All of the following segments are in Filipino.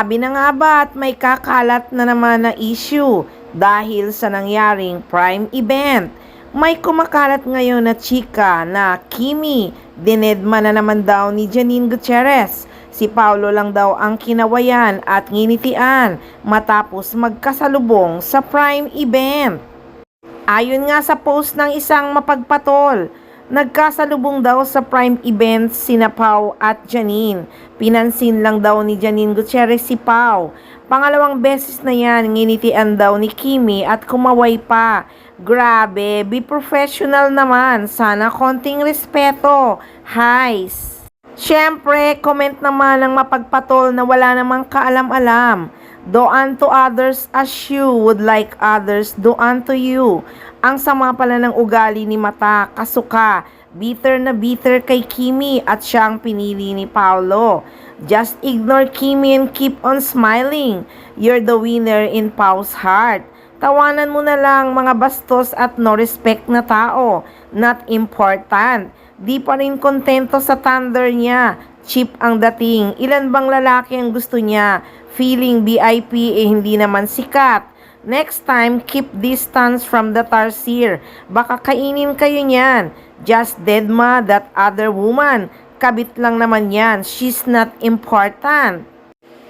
Grabe na nga ba at may kakalat na naman na issue dahil sa nangyaring Prime event. May kumakalat ngayon na chika na Kimi, dinedma na naman daw ni Janine Gutierrez. Si Paulo lang daw ang kinawayan at nginitian matapos magkasalubong sa Prime event. Ayon nga sa post ng isang mapagpatol, nagkasalubong daw sa Prime event sina Pau at Janine. Pinansin lang daw ni Janine Gutierrez si Pau. Pangalawang beses na yan, nginitian daw ni Kimi at kumaway pa. Grabe, be professional naman. Sana konting respeto. Highs. Siyempre, comment naman ng mapagpatol na wala namang kaalam-alam. Do unto others as you would like others do unto you. Ang sama pala ng ugali ni Mata, kasuka, bitter na bitter kay Kimi at siya ang pinili ni Paulo. Just ignore Kimi and keep on smiling. You're the winner in Pau's heart. Tawanan mo na lang mga bastos at no respect na tao. Not important. Di pa rin kontento sa thunder niya. Cheap ang dating. Ilan bang lalaki ang gusto niya? Feeling VIP hindi naman sikat. Next time, keep distance from the Tarsier. Baka kainin kayo niyan. Just deadma that other woman. Kabit lang naman yan. She's not important.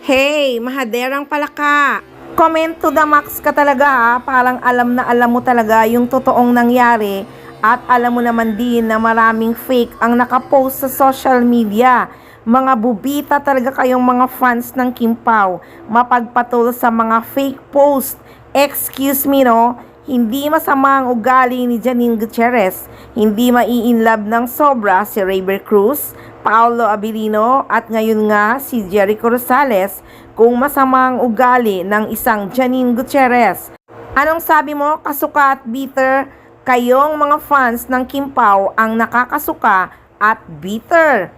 Hey, mahaderang palaka. Comment to the max ka talaga ha. Parang alam na alam mo talaga yung totoong nangyari. At alam mo naman din na maraming fake ang nakapost sa social media. Mga bubita talaga kayong mga fans ng Kim Pao. Mapagpatol sa mga fake post. Excuse me no, hindi masama ang ugali ni Janine Gutierrez. Hindi mai-inlove ng sobra si Rayber Cruz, Paolo Abilino at ngayon nga si Jericho Rosales kung masama ang ugali ng isang Janine Gutierrez. Anong sabi mo, kasuka at bitter? Kayong mga fans ng Kim Pao ang nakakasuka at bitter.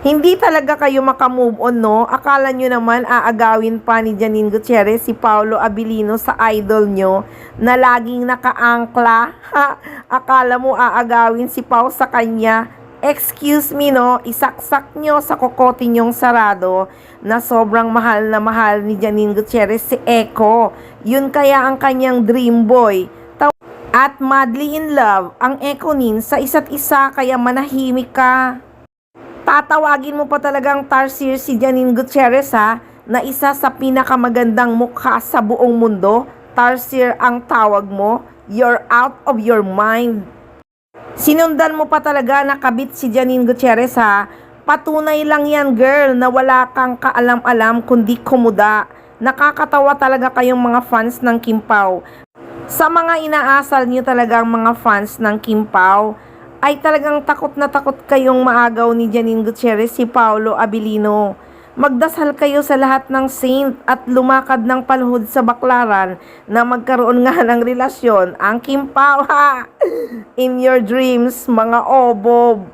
Hindi talaga kayo makamove on no? Akala nyo naman aagawin pa ni Janine Gutierrez si Paolo Abilino sa idol nyo na laging nakaangkla? Ha? Akala mo aagawin si Pao sa kanya? Excuse me no, isaksak nyo sa kokote nyong sarado na sobrang mahal na mahal ni Janine Gutierrez si Echo. Yun kaya ang kanyang dream boy. At madly in love ang Echonin sa isa't isa kaya manahimik ka. Tatawagin mo pa talagang Tarsier si Janine Gutierrez ha, na isa sa pinakamagandang mukha sa buong mundo. Tarsier ang tawag mo. You're out of your mind. Sinundan mo pa talaga na kabit si Janine Gutierrez ha. Patunay lang yan girl na wala kang kaalam-alam kundi kumuda. Nakakatawa talaga kayong mga fans ng Kim Pao. Sa mga inaasal niyo talagang mga fans ng Kim Pao, ay talagang takot na takot kayong maagaw ni Janine Gutierrez si Paolo Abilino. Magdasal kayo sa lahat ng saint at lumakad ng paluhod sa baklaran na magkaroon nga ng relasyon ang Kim Pao ha. In your dreams, mga obob.